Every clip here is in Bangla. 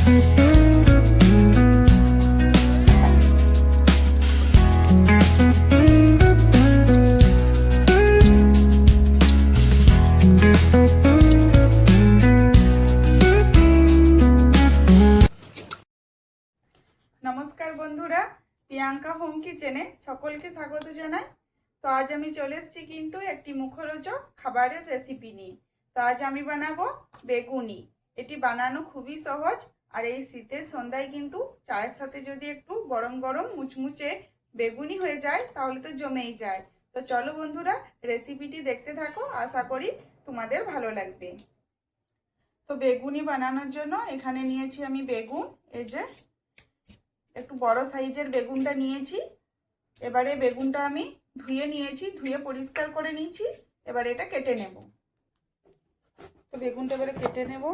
नमस्कार बंधुरा प्रियंका होम किचेने सकलके स्वागत जानाई। तो आज आमी चले एसेछि किन्तु एकटी मुखरोचक खाबारेर रेसिपि निये। तो आज आमी बानाबो बेगुनी। एटी बानानो खुबই सहज और এই শীতের সন্ধ্যায় কিন্তু চায়ের সাথে যদি একটু গরম গরম মুচমুচে বেগুনি হয়ে যায় তাহলে তো জমেই যায়। তো চলো বন্ধুরা রেসিপিটি দেখতে থাকো, আশা করি তোমাদের ভালো লাগবে। তো বেগুনি বানানোর জন্য এখানে নিয়েছি আমি বেগুন, এই যে একটু বড় সাইজের বেগুনটা নিয়েছি। এবারে বেগুনটা আমি ধুয়ে নিয়েছি, ধুয়ে পরিষ্কার করে নিয়েছি। এবারে এটা কেটে নেব। তো বেগুনটা এবারে কেটে নেব।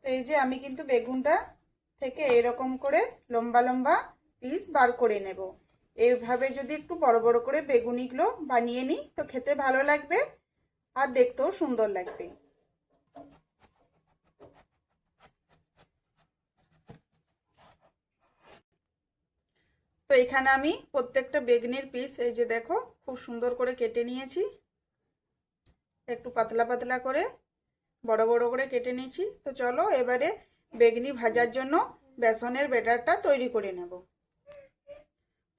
তো এই যে আমি কিন্তু বেগুনটা থেকে এরকম করে লম্বা লম্বা পিস বার করে নেব। এইভাবে যদি একটু বড় বড় করে বেগুনিগুলো বানিয়ে নিই তো খেতে ভালো লাগবে আর দেখতেও সুন্দর লাগবে। তো এখানে আমি প্রত্যেকটা বেগুনির পিস এই যে দেখো খুব সুন্দর করে কেটে নিয়েছি। একটু পাতলা পাতলা করে বড় বড় করে কেটে নিয়েছি। তো চলো এবারে বেগুনি ভাজার জন্য বেসনের ব্যাটারটা তৈরি করে নেব।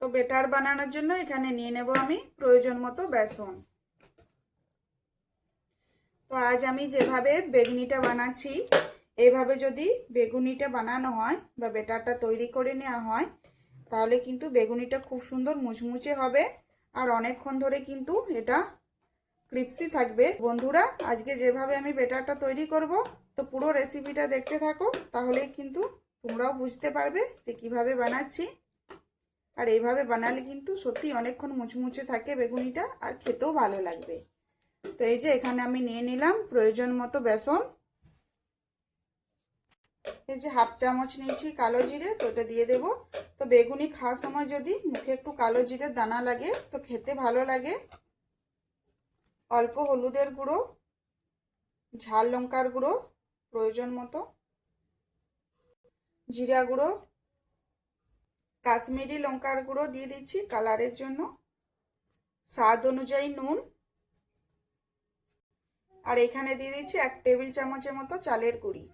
তো ব্যাটার বানানোর জন্য এখানে নিয়ে নেব আমি প্রয়োজন মতো বেসন। তো আজ আমি যেভাবে বেগুনিটা বানাচ্ছি এইভাবে যদি বেগুনিটা বানানো হয় বা ব্যাটারটা তৈরি করে নেওয়া হয় তাহলে কিন্তু বেগুনিটা খুব সুন্দর মুচমুচে হবে আর অনেকক্ষণ ধরে কিন্তু এটা ক্রিস্পি থাকবে। বন্ধুরা আজকে যেভাবে আমি ব্যাটারটা তৈরি করব তো পুরো রেসিপিটা দেখতে থাকো, তাহলেই কিন্তু তোমরাও বুঝতে পারবে যে কিভাবে বানাচ্ছি। আর এইভাবে বানালে কিন্তু সত্যি অনেকক্ষণ মুচমুচে থাকে বেগুনিটা আর খেতেও ভালো লাগবে। তো এই যে এখানে আমি নিয়ে নিলাম প্রয়োজন মতো বেসন। এই যে হাফ চামচ নিয়েছি কালো জিরে, তো এটা দিয়ে দেব। তো বেগুনি খাওয়ার সময় যদি মুখে একটু কালো জিরের দানা লাগে তো খেতে ভালো লাগে। অল্প হলুদের গুঁড়ো, ঝাল লঙ্কার গুঁড়ো প্রয়োজন মতো, জিরা গুঁড়ো, কাশ্মীরি লঙ্কার গুঁড়ো দিয়ে দিচ্ছি কালারের জন্য, স্বাদ অনুযায়ী নুন, আর এখানে দিয়ে দিচ্ছি 1 টেবিল চামচের মতো চালের গুঁড়ি।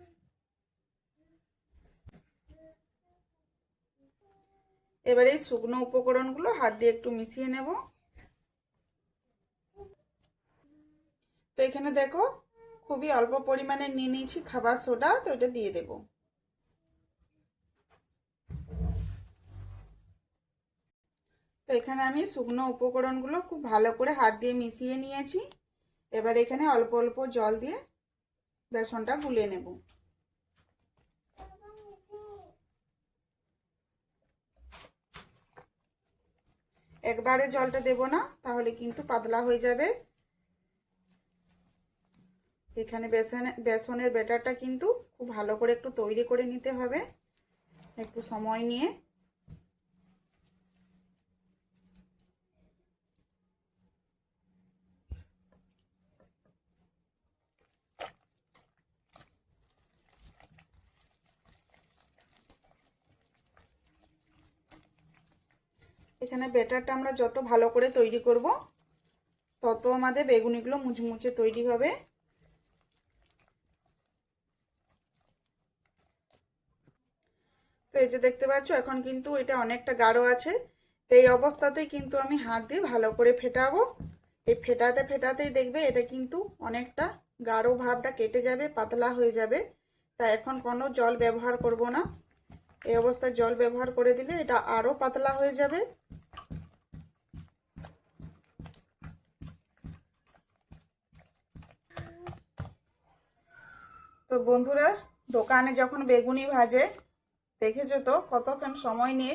এবারে এই শুকনো উপকরণগুলো হাত দিয়ে একটু মিশিয়ে নেব। তো এখানে দেখো খুবই অল্প পরিমাণে নিয়ে নিয়েছি খাবার সোডা, তো এটা দিয়ে দেব। তো এখানে আমি শুকনো উপকরণগুলো খুব ভালো করে হাত দিয়ে মিশিয়ে নিয়েছি। এবার এখানে অল্প অল্প জল দিয়ে বেসনটা গুলিয়ে নেব। একবারে জলটা দেব না, তাহলে কিন্তু পাতলা হয়ে যাবে। এখানে বেসনের ব্যাটারটা কিন্তু খুব ভালো করে একটু তৈরি করে নিতে হবে, একটু সময় নিয়ে। এখানে ব্যাটারটা আমরা যত ভালো করে তৈরি করব তত আমাদের বেগুনিগুলো মুচমুচে তৈরি হবে। তো এই যে দেখতে পাচ্ছ এখন কিন্তু এটা অনেকটা গাঢ় আছে। তো এই অবস্থাতেই কিন্তু আমি হাত দিয়ে ভালো করে ফেটাবো। এই ফেটাতে ফেটাতেই দেখবে এটা কিন্তু অনেকটা গাঢ় ভাবটা কেটে যাবে, পাতলা হয়ে যাবে। তা এখন কোনো জল ব্যবহার করব না। এই অবস্থায় জল ব্যবহার করে দিলে এটা আরও পাতলা হয়ে যাবে। তো বন্ধুরা দোকানে যখন বেগুনি ভাজে দেখেছো তো কতক্ষণ সময় নিয়ে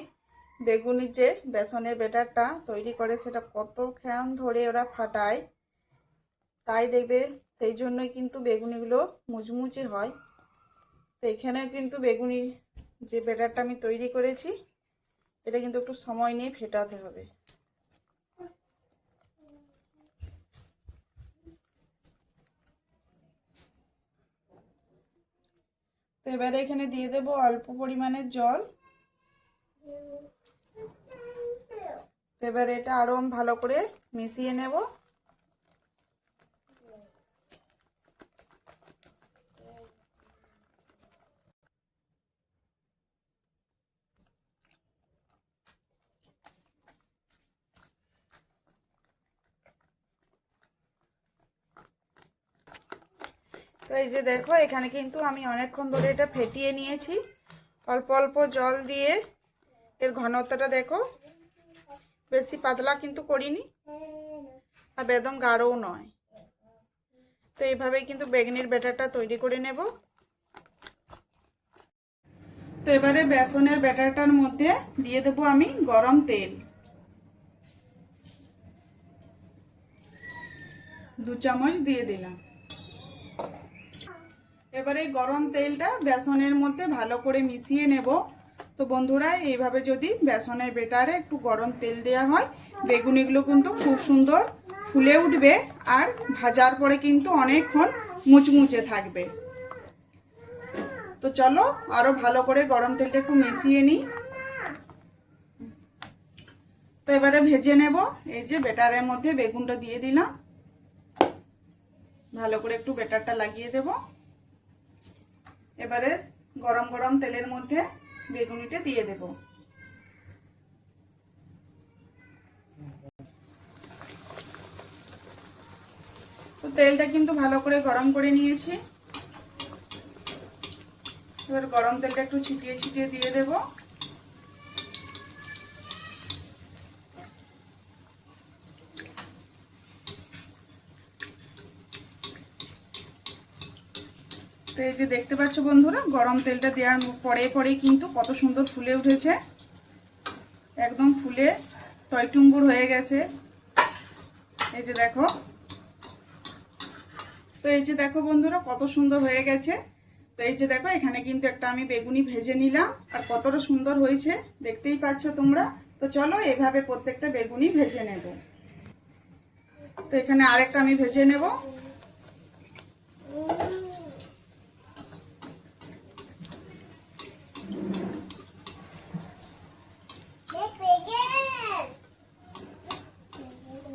বেগুনির যে বেসনের ব্যাটারটা তৈরি করে সেটা কতক্ষণ ধরে ওরা ফাটায়। তাই দেখবে সেই জন্যই কিন্তু বেগুনিগুলো মুচমুচে হয়। তো এখানে কিন্তু বেগুনির যে ব্যাটারটা আমি তৈরি করেছি এটা কিন্তু একটু সময় নিয়ে ফেটাতে হবে। তো এবারে এখানে দিয়ে দেব অল্প পরিমাণে জল। তো এবারে এটা আরো ভালো করে মিশিয়ে নেব। তো এই যে দেখো এখানে কিন্তু আমি অনেকক্ষণ ধরে এটা ফেটিয়ে নিয়েছি অল্প অল্প জল দিয়ে। এর ঘনত্বটা দেখো, বেশি পাতলা কিন্তু করিনি আর একদম গাঢ়ও নয়। তো এইভাবেই কিন্তু বেগুনির ব্যাটারটা তৈরি করে নেব। তো এবারে বেসনের ব্যাটারটার মধ্যে দিয়ে দেব আমি গরম তেল, 2 চামচ দিয়ে দিলাম। এবারে গরম তেলটা বেসনের মধ্যে ভালো করে মিশিয়ে নেব। তো বন্ধুরা এইভাবে যদি বেসনের ব্যাটারে একটু গরম তেল দেওয়া হয় বেগুনিগুলো কিন্তু খুব সুন্দর ফুলে উঠবে আর ভাজার পরে কিন্তু অনেকক্ষণ মুচমুচে থাকবে। তো চলো আরো ভালো করে গরম তেলটা একটু মিশিয়ে নিই। তো এবারে ভেজে নেব। এই যে ব্যাটারের মধ্যে বেগুনটা দিয়ে দিলাম, ভালো করে একটু ব্যাটারটা লাগিয়ে দেব। এবারে গরম গরম তেলের মধ্যে বেগুনিটা দিয়ে দেব। তো তেলটা কিন্তু ভালো করে গরম করে নিয়েছি। এবার গরম তেলটা একটু ছিটিয়ে ছিটিয়ে দিয়ে দেব। তো এই যে দেখতে পাচ্ছ বন্ধুরা গরম তেলটা দেওয়ার পরে পরে কিন্তু কত সুন্দর ফুলে উঠেছে, একদম ফুলে টইটুম্বুর হয়ে গেছে। এই যে দেখো, তো এই যে দেখো বন্ধুরা কত সুন্দর হয়ে গেছে। তো এই যে দেখো এখানে কিন্তু একটা আমি বেগুনি ভেজে নিলাম আর কতটা সুন্দর হয়েছে দেখতেই পাচ্ছ তোমরা। তো চলো এভাবে প্রত্যেকটা বেগুনি ভেজে নেব। তো এখানে আরেকটা আমি ভেজে নেব।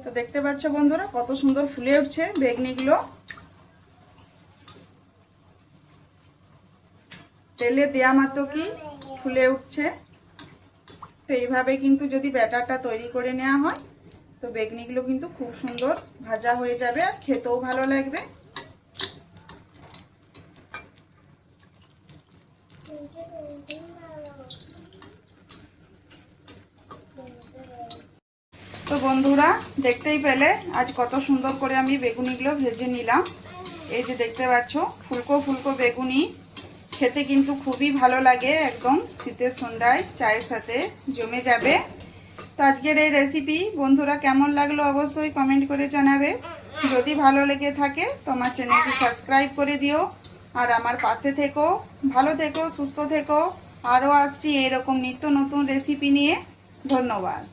তো দেখতে পাচ্ছ বন্ধুরা কত সুন্দর ফুলে উঠছে বেগুনিগুলো, তেলে দেয়া মাত্র কি ফুলে উঠছে। তো এইভাবে কিন্তু যদি ব্যাটারটা তৈরি করে নেওয়া হয় তো বেগুনিগুলো কিন্তু খুব সুন্দর ভাজা হয়ে যাবে আর খেতেও ভালো লাগবে। তো বন্ধুরা দেখতেই পেলে আজ কত সুন্দর করে আমি বেগুনিগুলো ভেজে নিলাম। এই যে দেখতে পাচ্ছ ফুলকো ফুলকো বেগুনি, খেতে কিন্তু খুবই ভালো লাগে, একদম শীতের সন্ধ্যায় চায়ের সাথে জমে যাবে। তো আজকের এই রেসিপি বন্ধুরা কেমন লাগলো অবশ্যই কমেন্ট করে জানাবে। যদি ভালো লেগে থাকে তো আমার চ্যানেলটি সাবস্ক্রাইব করে দিও আর আমার পাশে থেকো। ভালো থেকো, সুস্থ থেকো। আরও আসছি এরকম নিত্য নতুন রেসিপি নিয়ে। ধন্যবাদ।